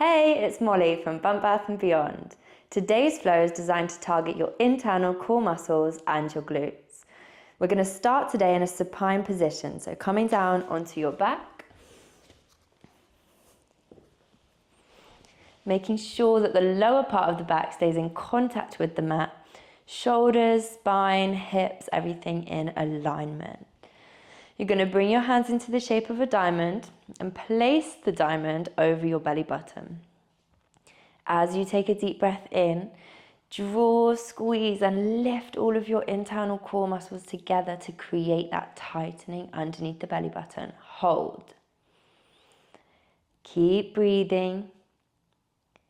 Hey, it's Molly from Bump Bath and Beyond. Today's flow is designed to target your internal core muscles and your glutes. We're going to start today in a supine position, so coming down onto your back, making sure that the lower part of the back stays in contact with the mat, shoulders, spine, hips, everything in alignment. You're going to bring your hands into the shape of a diamond and place the diamond over your belly button. As you take a deep breath in, draw, squeeze and lift all of your internal core muscles together to create that tightening underneath the belly button. Hold. Keep breathing,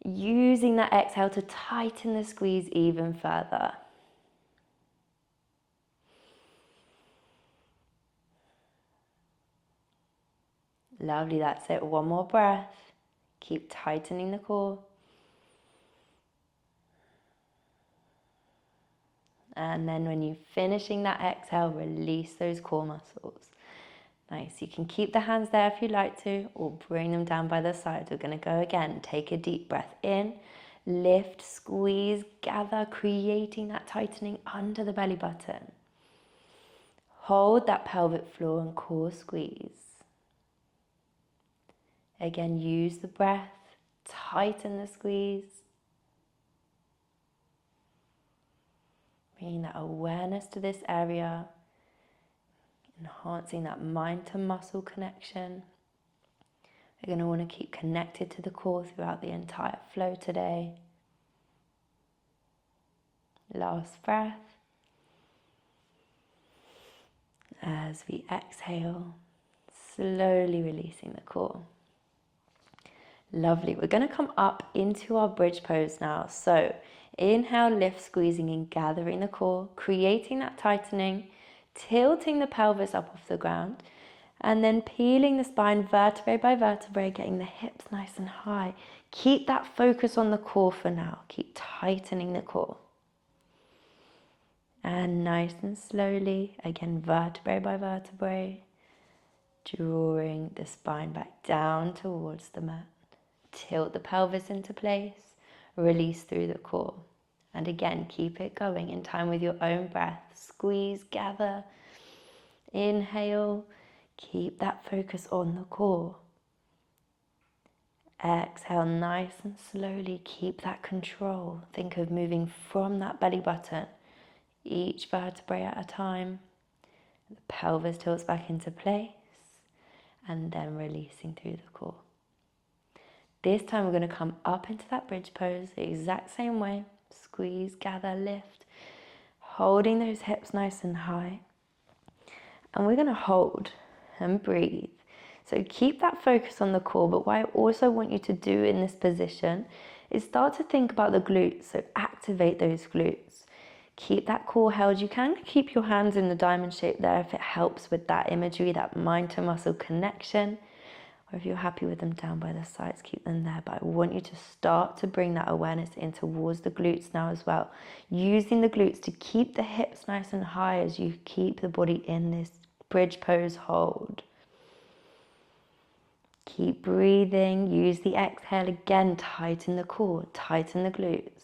using that exhale to tighten the squeeze even further. Lovely, that's it. One more breath. Keep tightening the core. And then when you're finishing that exhale, release those core muscles. Nice. You can keep the hands there if you like to, or bring them down by the side. We're going to go again. Take a deep breath in. Lift, squeeze, gather, creating that tightening under the belly button. Hold that pelvic floor and core squeeze. Again, use the breath, tighten the squeeze. Bringing that awareness to this area, enhancing that mind to muscle connection. We're going to want to keep connected to the core throughout the entire flow today. Last breath. As we exhale, slowly releasing the core. Lovely. We're going to come up into our bridge pose now. So inhale, lift, squeezing and gathering the core, creating that tightening, tilting the pelvis up off the ground, and then peeling the spine vertebrae by vertebrae, getting the hips nice and high. Keep that focus on the core for now. Keep tightening the core. And nice and slowly, again, vertebrae by vertebrae, drawing the spine back down towards the mat. Tilt the pelvis into place, release through the core. And again, keep it going in time with your own breath. Squeeze, gather, inhale, keep that focus on the core. Exhale, nice and slowly, keep that control. Think of moving from that belly button, each vertebrae at a time. The pelvis tilts back into place, and then releasing through the core. This time we're going to come up into that bridge pose the exact same way. Squeeze, gather, lift, holding those hips nice and high. And we're going to hold and breathe. So keep that focus on the core, but what I also want you to do in this position is start to think about the glutes. So activate those glutes. Keep that core held. You can keep your hands in the diamond shape there if it helps with that imagery, that mind to muscle connection. Or if you're happy with them down by the sides, keep them there. But I want you to start to bring that awareness in towards the glutes now as well. Using the glutes to keep the hips nice and high as you keep the body in this bridge pose hold. Keep breathing. Use the exhale again. Tighten the core. Tighten the glutes.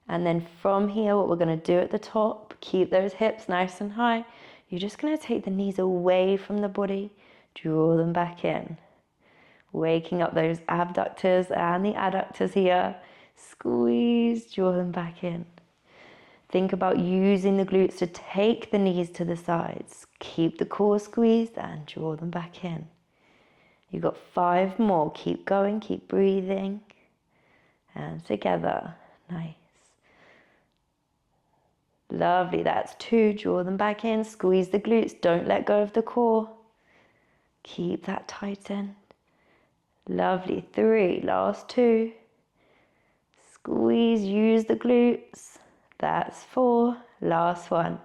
And then from here, what we're going to do at the top, keep those hips nice and high. You're just going to take the knees away from the body, draw them back in. Waking up those abductors and the adductors here. Squeeze, draw them back in. Think about using the glutes to take the knees to the sides. Keep the core squeezed and draw them back in. You've got 5 more. Keep going, keep breathing. And together. Nice. Lovely, that's 2. Draw them back in, squeeze the glutes, don't let go of the core. Keep that tightened. Lovely, 3, last 2. Squeeze, use the glutes. That's 4, last 1.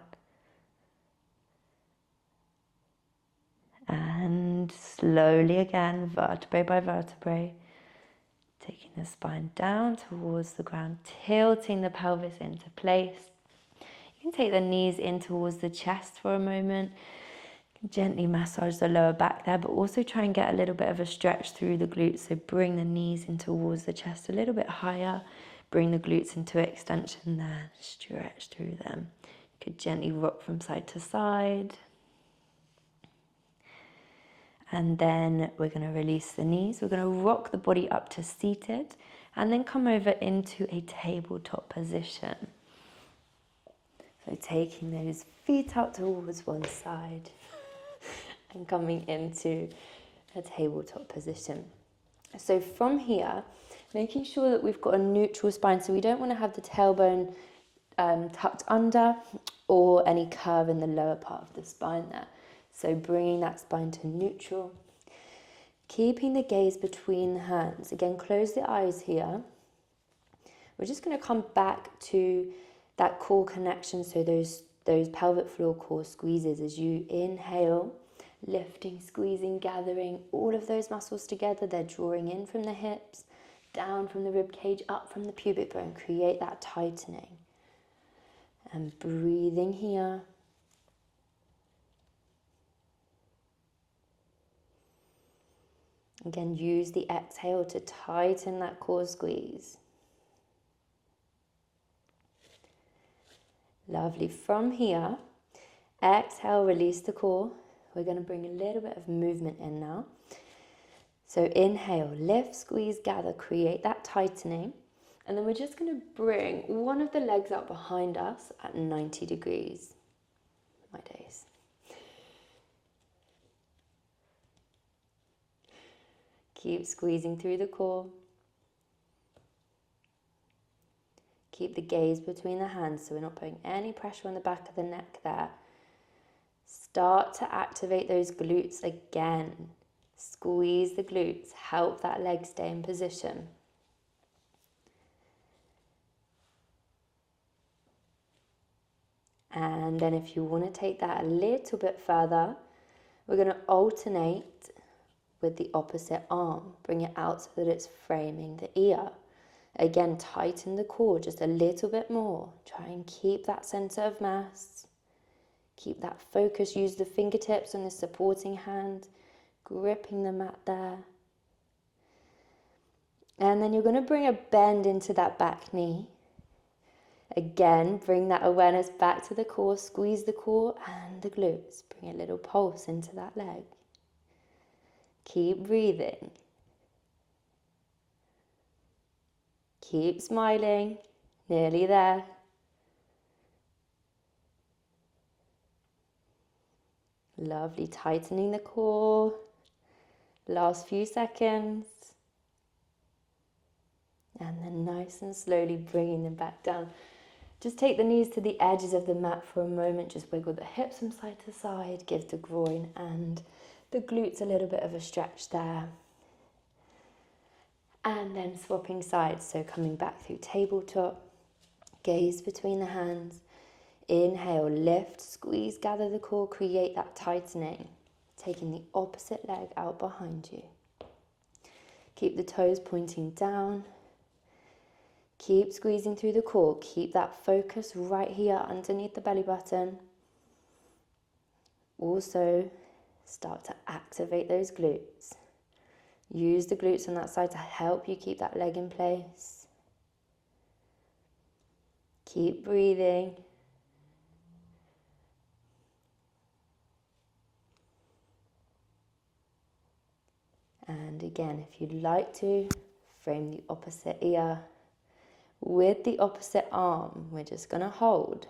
And slowly again, vertebrae by vertebrae. Taking the spine down towards the ground, tilting the pelvis into place. You can take the knees in towards the chest for a moment. Gently massage the lower back there, but also try and get a little bit of a stretch through the glutes. So bring the knees in towards the chest a little bit higher. Bring the glutes into extension there. Stretch through them. You could gently rock from side to side. And then we're going to release the knees. We're going to rock the body up to seated and then come over into a tabletop position. So taking those feet out towards one side and coming into a tabletop position. So from here, making sure that we've got a neutral spine. So we don't want to have the tailbone tucked under or any curve in the lower part of the spine there. So bringing that spine to neutral. Keeping the gaze between the hands. Again, close the eyes here. We're just going to come back to that core connection. So those pelvic floor core squeezes as you inhale, lifting, squeezing, gathering all of those muscles together. They're drawing in from the hips, down from the rib cage, up from the pubic bone. Create that tightening. And breathing here. Again, use the exhale to tighten that core squeeze. Lovely. From here, exhale, release the core. We're going to bring a little bit of movement in now. So inhale, lift, squeeze, gather, create that tightening. And then we're just going to bring one of the legs out behind us at 90 degrees. My days. Keep squeezing through the core. Keep the gaze between the hands so we're not putting any pressure on the back of the neck there. Start to activate those glutes again. Squeeze the glutes. Help that leg stay in position. And then if you want to take that a little bit further, we're going to alternate with the opposite arm. Bring it out so that it's framing the ear. Again, tighten the core just a little bit more. Try and keep that center of mass. Keep that focus. Use the fingertips on the supporting hand, gripping the mat there. And then you're going to bring a bend into that back knee. Again, bring that awareness back to the core. Squeeze the core and the glutes. Bring a little pulse into that leg. Keep breathing. Keep smiling. Nearly there. Lovely. Tightening the core. Last few seconds. And then nice and slowly bringing them back down. Just take the knees to the edges of the mat for a moment. Just wiggle the hips from side to side. Give the groin and the glutes a little bit of a stretch there. And then swapping sides. So coming back through tabletop. Gaze between the hands. Inhale, lift, squeeze, gather the core. Create that tightening. Taking the opposite leg out behind you. Keep the toes pointing down. Keep squeezing through the core. Keep that focus right here underneath the belly button. Also, start to activate those glutes. Use the glutes on that side to help you keep that leg in place. Keep breathing. And again, if you'd like to, frame the opposite ear. With the opposite arm, we're just going to hold.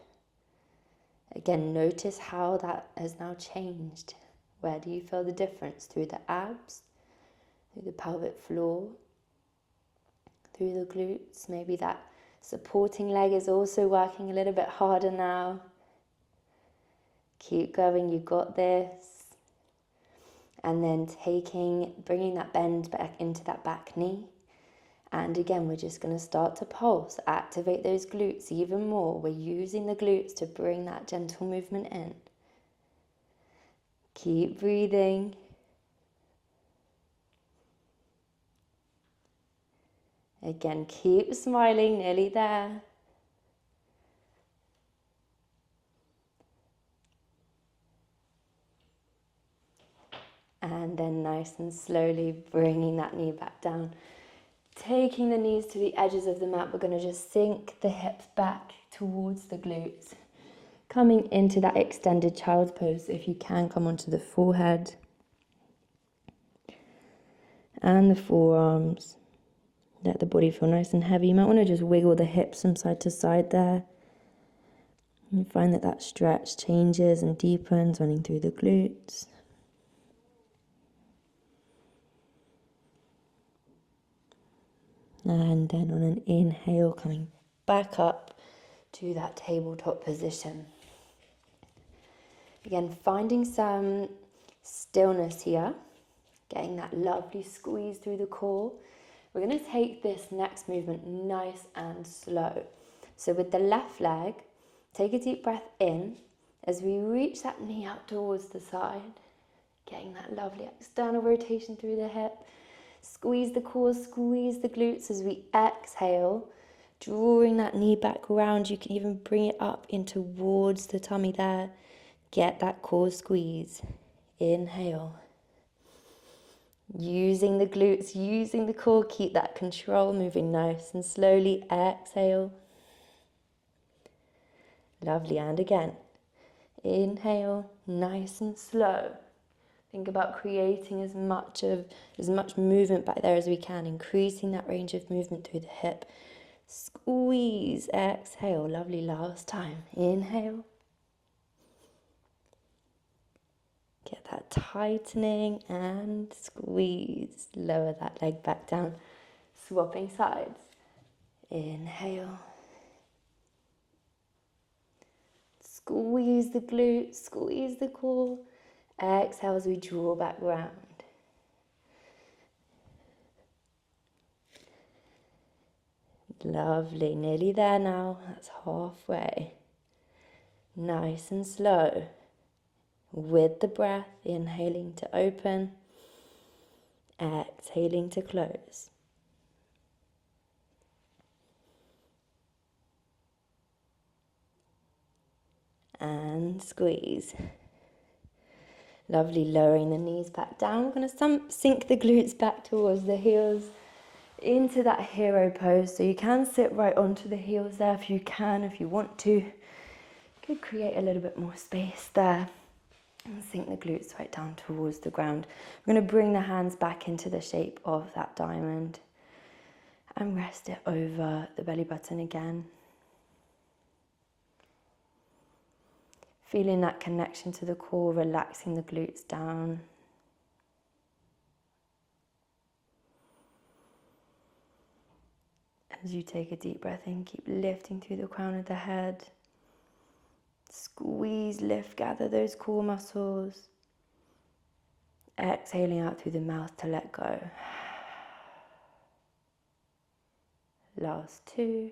Again, notice how that has now changed. Where do you feel the difference? Through the abs, through the pelvic floor, through the glutes. Maybe that supporting leg is also working a little bit harder now. Keep going, you got this. And then bringing that bend back into that back knee. And again, we're just going to start to pulse, activate those glutes even more. We're using the glutes to bring that gentle movement in. Keep breathing. Again, keep smiling, nearly there. And then nice and slowly bringing that knee back down. Taking the knees to the edges of the mat, we're going to just sink the hips back towards the glutes. Coming into that extended child's pose, if you can, come onto the forehead and the forearms. Let the body feel nice and heavy. You might want to just wiggle the hips from side to side there. And find that that stretch changes and deepens, running through the glutes. And then on an inhale, coming back up to that tabletop position. Again, finding some stillness here, getting that lovely squeeze through the core. We're going to take this next movement nice and slow. So with the left leg, take a deep breath in as we reach that knee out towards the side, getting that lovely external rotation through the hip. Squeeze the core, squeeze the glutes as we exhale, drawing that knee back around. You can even bring it up in towards the tummy there. Get that core squeeze. Inhale. Using the glutes, using the core, keep that control, moving nice and slowly. Exhale. Lovely, and again. Inhale, nice and slow. Think about creating as much movement back there as we can, increasing that range of movement through the hip. Squeeze, exhale, lovely, last time. Inhale. Get that tightening and squeeze. Lower that leg back down, swapping sides. Inhale. Squeeze the glutes, squeeze the core. Exhale as we draw back round. Lovely, nearly there now. That's halfway. Nice and slow. With the breath, inhaling to open, exhaling to close. And squeeze. Lovely, lowering the knees back down. We're going to sink the glutes back towards the heels into that hero pose. So you can sit right onto the heels there if you can, if you want to. You could create a little bit more space there. And sink the glutes right down towards the ground. We're going to bring the hands back into the shape of that diamond. And rest it over the belly button again. Feeling that connection to the core, relaxing the glutes down. As you take a deep breath in, keep lifting through the crown of the head. Squeeze, lift, gather those core muscles. Exhaling out through the mouth to let go. Last two.